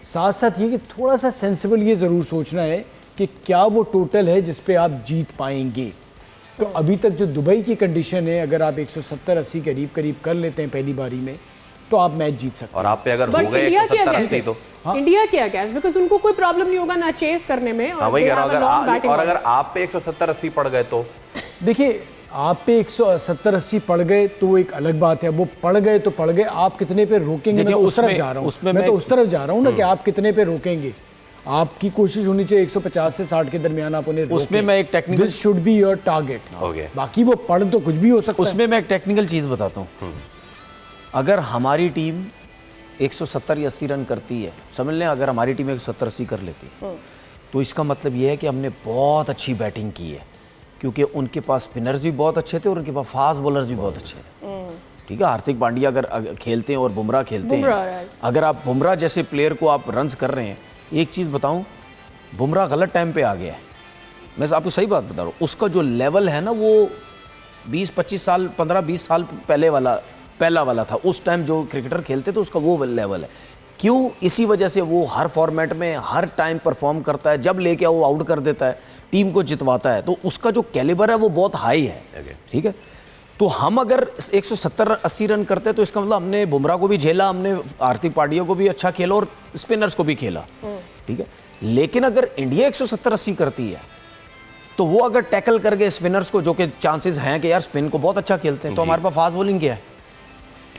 साथ साथ ये कि थोड़ा सा सेंसिबल ये ज़रूर सोचना है कि क्या वो टोटल है जिस पे आप जीत पाएंगे। तो अभी तक जो दुबई की कंडीशन है, अगर आप 170-80 करीब करीब कर लेते हैं पहली बारी में, तो आप मैच जीत सकते हैं। और आप पे अगर हो बट गए इंडिया क्या 170-80 तो इंडिया क्या गैस, बिकॉज उनको कोई प्रॉब्लम नहीं होगा ना चेस करने में। हाँ, वही कह रहा हूँ। batting और अगर order। आप पे 170-80 पड़ गए तो देखिए, आप पे 170-80 पड़ गए तो एक अलग बात है। वो पड़ गए तो पड़ गए, आप कितने पे रोकेंगे। मैं तो उस तरफ जा रहा हूँ, मैं तो उस तरफ जा रहा हूँ ना कि आप कितने पे रोकेंगे। आपकी कोशिश होनी चाहिए 150 से 60 के दरमियान आप उन्हें उसमें मैं एक technical, this should be your target. Okay. बाकी वो पढ़ तो कुछ भी हो सकता है। उसमें मैं एक टेक्निकल चीज़ बताता हूँ। अगर हमारी टीम 170 या 80 रन करती है, समझ लें अगर हमारी टीम 170-80 कर लेती है, तो इसका मतलब ये है कि हमने बहुत अच्छी बैटिंग की है, क्योंकि उनके पास स्पिनर्स भी बहुत अच्छे थे और उनके पास फास्ट बॉलर्स भी बहुत अच्छे थे। ठीक है, हार्दिक पांड्या अगर खेलते हैं और बुमराह खेलते हैं, अगर आप बुमराह जैसे प्लेयर को आप रन्स कर रहे हैं, एक चीज़ बताऊं, बुमराह गलत टाइम पे आ गया है। मैं आपको सही बात बता रहा हूँ, उसका जो लेवल है ना वो 20-25 साल 15-20 साल पहला वाला था। उस टाइम जो क्रिकेटर खेलते थे उसका वो लेवल है। क्यों? इसी वजह से वो हर फॉर्मेट में हर टाइम परफॉर्म करता है, जब लेके वो आउट कर देता है, टीम को जितवाता है, तो उसका जो कैलिबर है वो बहुत हाई है। ठीक है, तो हम अगर 170-80 रन करते हैं तो इसका मतलब हमने बुमराह को भी झेला, हमने हार्दिक पांड्या को भी अच्छा खेला और स्पिनर्स को भी खेला। ठीक है, लेकिन अगर इंडिया 170-80 करती है तो वो अगर टैकल कर गए स्पिनर्स को, जो कि चांसेस हैं कि यार स्पिन को बहुत अच्छा खेलते हैं, तो हमारे पास फास्ट बॉलिंग क्या है?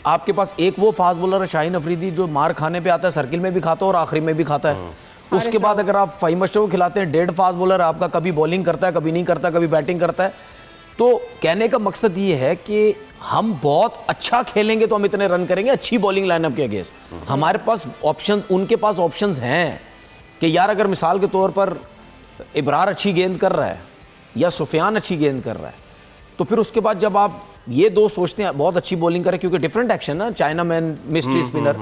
आपके पास एक वो फास्ट बॉलर है शाहीन अफरीदी, जो मार खाने पे आता है, सर्किल में भी खाता है और आखिरी में भी खाता है। उसके बाद अगर आप फ़हीम अशरफ को खिलाते हैं, 1.5 फास्ट बॉलर आपका, कभी बॉलिंग करता है, कभी नहीं करता, कभी बैटिंग करता है। तो कहने का मकसद ये है कि हम बहुत अच्छा खेलेंगे तो हम इतने रन करेंगे अच्छी बॉलिंग लाइनअप के अगेंस्ट। हमारे पास ऑप्शन, उनके पास ऑप्शंस हैं कि यार अगर मिसाल के तौर पर इब्रार अच्छी गेंद कर रहा है या सुफियान अच्छी गेंद कर रहा है, तो फिर उसके बाद जब आप ये दो सोचते हैं बहुत अच्छी बॉलिंग करे, क्योंकि डिफरेंट एक्शन ना, चाइना मैन, मिस्ट्री स्पिनर,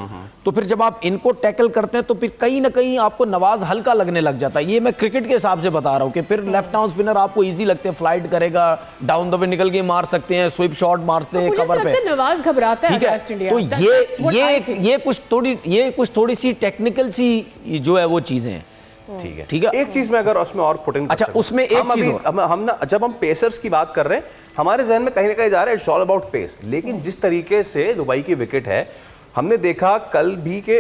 तो फिर जब आप इनको टैकल करते हैं तो फिर कहीं ना कहीं आपको नवाज हल्का लगने लग जाता है। ये मैं क्रिकेट के हिसाब से बता रहा हूँ कि फिर लेफ्ट आर्म स्पिनर आपको इजी लगते हैं, फ्लाइट करेगा, डाउन द वे निकल के मार सकते हैं, स्वीप शॉट मारते हैं कवर पे। नवाज घबराता है ठीक वेस्ट है, इंडिया। तो ये कुछ थोड़ी सी टेक्निकल सी जो है वो चीजें हैं। ठीक है, ठीक है। एक चीज मैं अगर उसमें और पुट इन, अच्छा, उसमें एक चीज और। हम ना, जब हम पेसर्स की बात कर रहे हैं, हमारे जहन में कहीं ना कहीं जा रहा है इट्स ऑल अबाउट पेस। लेकिन जिस तरीके से दुबई की विकेट है, हमने देखा कल भी के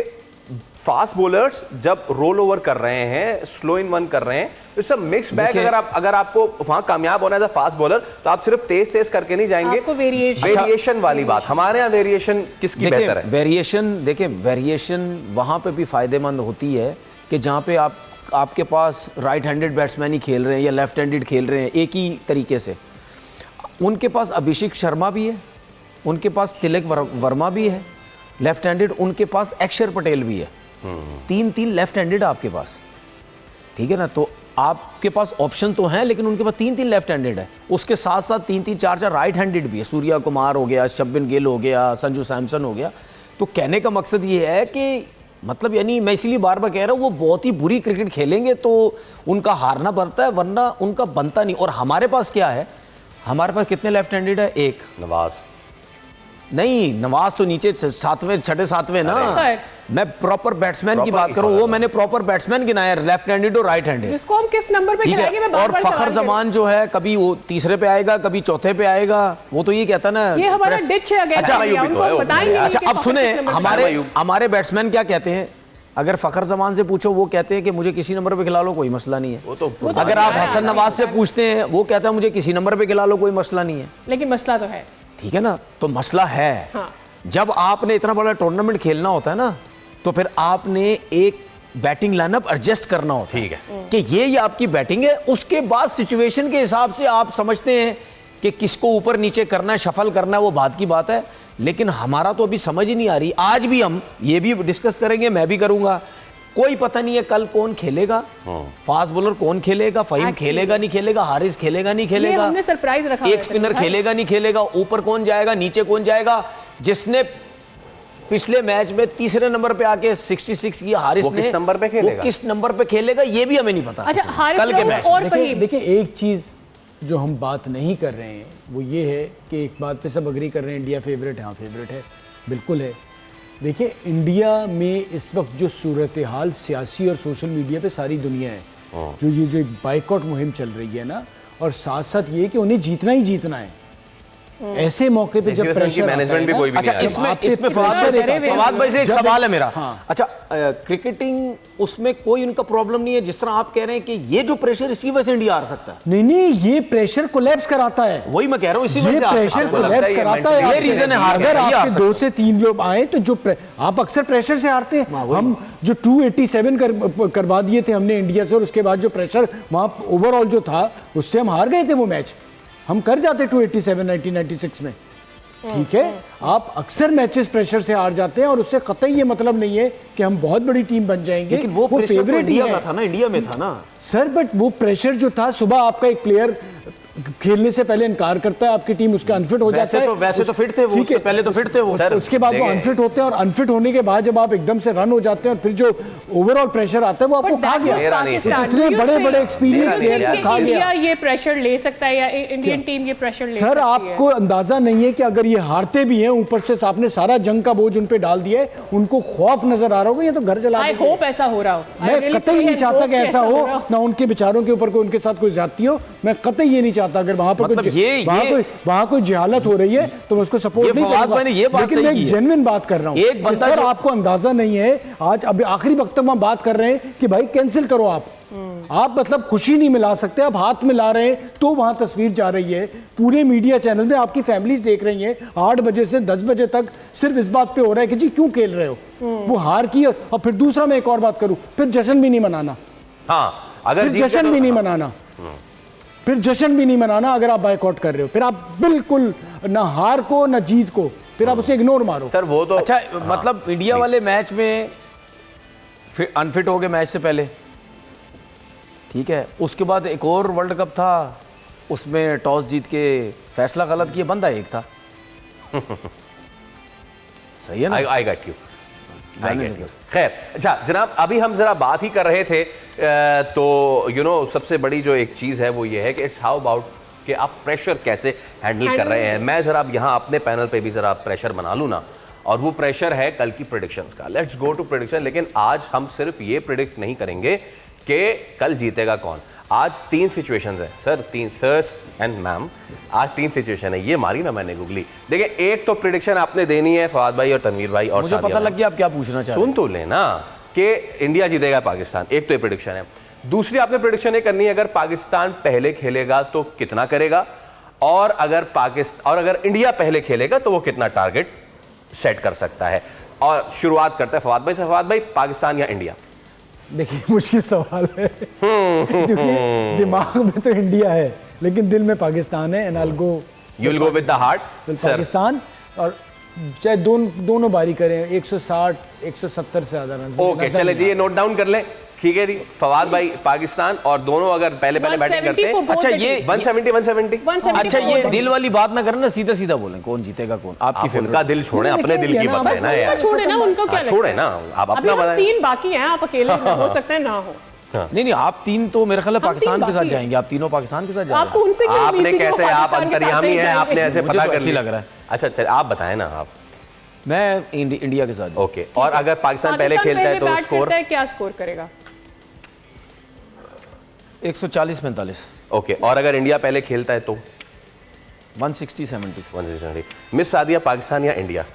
फास्ट बॉलर्स जब रोल ओवर कर रहे हैं, स्लो इन वन कर रहे हैं, तो इट्स अ मिक्स बैग। अगर आपको वहां कामयाब होना है एज अ फास्ट बॉलर, तो आप सिर्फ तेज करके नहीं जाएंगे, आपको वेरिएशन वाली बात। हमारे यहाँ वेरिएशन किसकी बेहतर है? वेरिएशन वहां पे भी फायदेमंद होती है कि जहां पे आपके पास राइट हैंडेड बैट्समैन ही खेल रहे हैं या लेफ्ट हैंडेड खेल रहे हैं एक ही तरीके से। उनके पास अभिषेक शर्मा भी है, उनके पास तिलक वर्मा भी है लेफ्ट हैंडेड, उनके पास अक्षर पटेल भी है, 3 लेफ्ट हैंडेड आपके पास। ठीक है ना, तो आपके पास ऑप्शन तो हैं, लेकिन उनके पास 3 लेफ्ट हैंडेड है। उसके साथ साथ 3 4 राइट हैंडेड भी है, सूर्या कुमार हो गया, शबिन गिल हो गया, संजू सैमसन हो गया। तो कहने का मकसद ये है कि मतलब यानी मैं इसलिए बार बार कह रहा हूँ, वो बहुत ही बुरी क्रिकेट खेलेंगे तो उनका हारना बनता है, वरना उनका बनता नहीं। और हमारे पास क्या है, हमारे पास कितने लेफ्ट हैंडेड है? एक। नवाज नहीं, नवाज तो नीचे 7वें 6ठे 7वें ना, मैं प्रॉपर बैट्समैन की बात करूं, वो मैंने प्रॉपर बैट्समैन गिनाया, लेफ्ट हैंडेड और राइट हैंडेड, जिसको हम किस नंबर पे ठीक खिलाएंगे। है। और फखर जमान जो है कभी वो तीसरे पे आएगा, कभी चौथे पे आएगा, वो तो ये कहता ना ये हमारा डिच है। अच्छा, उनको बताएंगे। अच्छा, अब सुने हमारे बैट्समैन क्या कहते हैं। अगर फखर जमान से पूछो, वो कहते हैं कि मुझे किसी नंबर पे खिला लो, कोई मसला नहीं है। वो तो अगर आप हसन नवाज से पूछते हैं, वो कहता है मुझे किसी नंबर पे खिला लो, कोई मसला नहीं है। लेकिन मसला तो है, ठीक है ना, तो मसला है। हाँ। जब आपने इतना बड़ा टूर्नामेंट खेलना होता है ना, तो फिर आपने एक बैटिंग लाइनअप एडजस्ट करना होता है। ठीक है कि ये आपकी बैटिंग है, उसके बाद सिचुएशन के हिसाब से आप समझते हैं कि किसको ऊपर नीचे करना है, शफल करना है, वो बात की बात है। लेकिन हमारा तो अभी समझ ही नहीं आ रही। आज भी हम ये भी डिस्कस करेंगे, मैं भी करूंगा, कोई पता नहीं है कल कौन खेलेगा, फास्ट बॉलर कौन खेलेगा, फहीम खेलेगा नहीं खेलेगा, हारिस खेलेगा नहीं खेलेगा, हमने सरप्राइज रखा, एक स्पिनर खेलेगा नहीं खेलेगा, ऊपर कौन जाएगा, नीचे कौन जाएगा। जिसने पिछले मैच में तीसरे नंबर पे आके 66 की हारिस ने, किस नंबर पे खेलेगा, वो किस नंबर पे खेलेगा ये भी हमें नहीं पता। अच्छा, हारिस कल के मैच और देखिए एक चीज जो हम बात नहीं कर रहे हैं वो ये है कि एक बात पे सब अग्री कर रहे हैं, इंडिया फेवरेट है। हाँ फेवरेट है, बिल्कुल है। देखिए इंडिया में इस वक्त जो सूरत हाल सियासी और सोशल मीडिया पे सारी दुनिया है, जो बाइकआउट मुहिम चल रही है ना, और साथ साथ ये कि उन्हें जीतना ही जीतना है। ऐसे मौके पे जब प्रेशर मैनेजमेंट भी कोई भी अच्छा, इसमें फवाद भाई से एक सवाल है मेरा। हाँ। अच्छा, क्रिकेटिंग उसमें कोई उनका प्रॉब्लम नहीं है, जिस तरह आप कह रहे हैं कि ये जो प्रेशर इसी वजह से इंडिया हार सकता है। नहीं, ये प्रेशर कोलैप्स कराता है। वही मैं कह रहा हूँ, इसी वजह ये से प्रेशर कोलैप्स कराता है। ये रीजन है हार अगर गया। आपके 2 से 3 लोग आए तो जो आप अक्सर प्रेशर से हारते हैं। हम जो 287 करवा दिए थे हमने इंडिया से, और उसके बाद जो प्रेशर वहां ओवरऑल जो था उससे हम हार गए थे वो मैच। हम कर जाते 287 1996 में। ठीक है, आप अक्सर मैचेस प्रेशर से हार जाते हैं और उससे कतई ये मतलब नहीं है कि हम बहुत बड़ी टीम बन जाएंगे। लेकिन वो फेवरेट इंडिया में था ना, इंडिया में था ना सर। बट वो प्रेशर जो था, सुबह आपका एक प्लेयर खेलने से पहले इनकार करता है, आपकी टीम उसका अनफिट हो जाता है। वैसे तो फिट थे वो, उससे पहले तो फिट थे वो, उसके बाद वो अनफिट होते हैं, और अनफिट होने के बाद जब आप एकदम से रन हो जाते हैं और फिर जो ओवरऑल प्रेशर आता है वो आपको खा गया। इतने बड़े बड़े एक्सपीरियंस प्लेयर को खा गया। ये प्रेशर ले सकता है या इंडियन टीम ये प्रेशर ले सकती है? सर आपको अंदाजा नहीं है कि अगर ये हारते भी हैं, ऊपर से आपने सारा जंग का बोझ उन पे डाल दिया है, उनको खौफ नजर आ रहा होगा, ये तो घर जला देंगे। आई होप ऐसा हो रहा हो। मैं कतई नहीं चाहता कि ऐसा हो, ना उनके बेचारों के ऊपर कोई उनके साथ कोई ज्यादती हो। मैं कतई ये नहीं चाहता। अगर वहां पर वहां कोई जहालत हो रही है तो मैं उसको सपोर्ट नहीं करूंगा। लेकिन मैं एक जेन्युइन बात कर रहा हूं। सर आपको अंदाजा नहीं है, आज अभी आखिरी वक्त तक वहां बात कर रहे हैं कि भाई कैंसिल करो आप मतलब खुशी नहीं मिला सकते, आप हाथ मिला रहे हैं तो वहां तस्वीर जा रही है। पूरे मीडिया चैनल में आपकी फैमिलीज देख रही हैं, 8 बजे से 10 बजे तक सिर्फ इस बात पे हो रहा है कि जी क्यों खेल रहे हो। वो हार की, और फिर दूसरा मैं एक और बात करूं, फिर जश्न भी नहीं मनाना। हाँ, अगर जश्न भी नहीं मनाना, फिर जश्न भी नहीं मनाना अगर आप बायकॉट कर रहे हो। फिर आप बिल्कुल ना हार को ना जीत को, फिर आप उसे इग्नोर मारो। सर वो तो अच्छा, मतलब इंडिया वाले मैच में अनफिट हो गए मैच से पहले, ठीक है। उसके बाद एक और वर्ल्ड कप था, उसमें टॉस जीत के फैसला गलत किया, बंदा एक था। सही है ना? I get you. खैर, अच्छा जनाब, अभी हम जरा बात ही कर रहे थे तो सबसे बड़ी जो एक चीज़ है वो ये है कि इट्स हाउ अबाउट कि आप प्रेशर कैसे हैंडल कर रहे हैं। मैं जरा यहाँ अपने पैनल पे भी जरा प्रेशर बना लूँ ना, और वो प्रेशर है कल की प्रेडिक्शंस का। Let's go to prediction. लेकिन आज हम सिर्फ ये प्रेडिक्ट नहीं करेंगे कि कल जीतेगा कौन। आज 3 सिचुएशंस हैं सर, 3 सर्स एंड मैम, आज 3 सिचुएशन है। ये मारी ना मैंने गूगली। देखिए, एक तो प्रेडिक्शन आपने देनी है फवाद भाई और तनवीर भाई, और मुझे पता लग गया आप क्या पूछना चाहते हैं। सुन तो लेना कि इंडिया जीतेगा पाकिस्तान, एक तो ये प्रेडिक्शन है। दूसरी आपने प्रेडिक्शन ये करनी है अगर पाकिस्तान पहले खेलेगा तो कितना करेगा, और अगर इंडिया पहले खेलेगा तो वो कितना टारगेट सेट कर सकता है। और शुरुआत करता है फवाद भाई से। फवाद भाई, पाकिस्तान या इंडिया? देखिए मुश्किल सवाल है क्योंकि दिमाग में तो इंडिया है लेकिन दिल में पाकिस्तान है। And I will go with the heart Pakistan. और चाहे दोनों बारी करें 160 170 से ज्यादा रन। ओके, चले जी, ये नोट डाउन कर लें। ठीक है जी, फवाद भाई पाकिस्तान, और दोनों अगर पहले बैटिंग करते हैं। अच्छा, ये 170 अच्छा, ये दिल वाली बात ना करें ना, सीधा सीधा बोलें कौन जीतेगा कौन। आपकी फेवरेट उनका दिल छोड़े, अपने दिल की बताएं ना यार। छोड़े ना, उनको क्या छोड़े ना, आप अपना बताएं। 3 बाकी हैं, आप अकेले हो सकते हैं ना हो। नहीं, आप 3 तो मेरे ख्याल है पाकिस्तान के साथ जाएंगे। आप तीनों पाकिस्तान के साथ जाएंगे। आपको उनसे आपने कैसे, आप अंतर्यामी हैं, आपने ऐसे पता कर लग रहा है। अच्छा, आप बताएं ना। आप मैं इंडिया के साथ। ओके, और अगर पाकिस्तान पहले खेलता है तो बैट स्कोर? करता है, क्या स्कोर करेगा? 140-45। ओके, और अगर इंडिया पहले खेलता है तो? 160-70। 160। मिस सादिया, पाकिस्तान या इंडिया?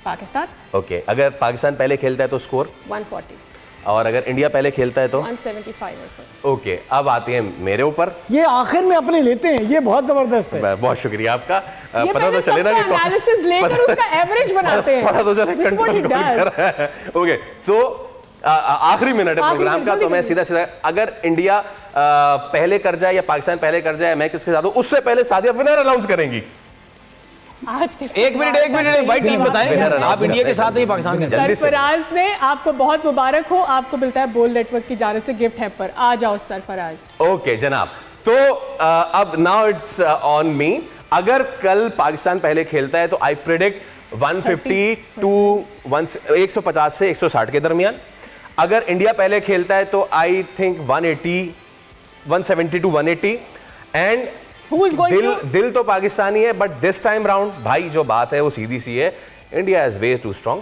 पाकिस्तान। ओके, अगर पाकिस्तान पहले खेलता है तो स्कोर? 140। और अगर इंडिया पहले खेलता है तो? 175 or so। ओके, अब आते हैं मेरे ऊपर। ये आखिर में अपने लेते हैं, ये बहुत जबरदस्त है। बहुत शुक्रिया आपका। ये पता पहले तो चले ना कि सबका एनालिसिस लेकर उसका एवरेज बनाते हैं। पता तो चले This is what he control does। कर रहा है। ओके, तो आखिरी मिनट है प्रोग्राम का, तो मैं सीधा सीधा, अगर इंडिया पहले कर जाए या पाकिस्तान पहले कर जाए, मैं किसके साथ हूं? उससे पहले सादिया विनर अनाउंस करेंगी। आज के एक मिनट भाई, टीम बताएं आप इंडिया के साथ हैं पाकिस्तान के साथ? जल्दी से। सरफराज ने, आपको बहुत मुबारक हो, आपको मिलता है बोल नेटवर्क की जानिब से गिफ्ट हैम्पर। आ जाओ सरफराज। ओके जनाब, तो अब नाउ इट्स ऑन मी। अगर कल पाकिस्तान पहले खेलता है तो आई प्रेडिक्ट 150 टू 150 से 160 के दरमियान। अगर इंडिया पहले खेलता है तो I think 170 to 180। And Who is going दिल तो पाकिस्तानी है, बट दिस टाइम राउंड भाई जो बात है वो सीधी सी है, India is way too strong.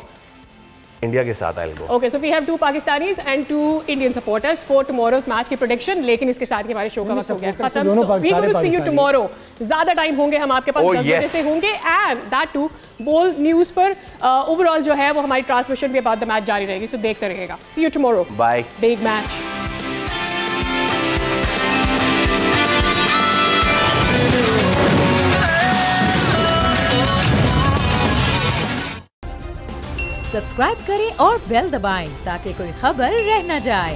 India के साथ आई गो। Okay, so we have 2 Pakistanis and 2 Indian supporters for tomorrow's match की prediction। लेकिन इसके साथ हमारे शो का वक्त हो गया खत्म। दोनों So we will see you Pakistani. tomorrow। ज्यादा टाइम होंगे हम आपके पास, Oh, 10 बजे yes। से होंगे, and that too बोल न्यूज पर ओवरऑल जो है वो हमारी ट्रांसमिशन भी बाद द मैच जारी रहेगी। सो देखते रहिएगा। See you tomorrow। Bye. Big match। Subscribe करें और बेल दबाएं ताकि कोई खबर रह न जाए।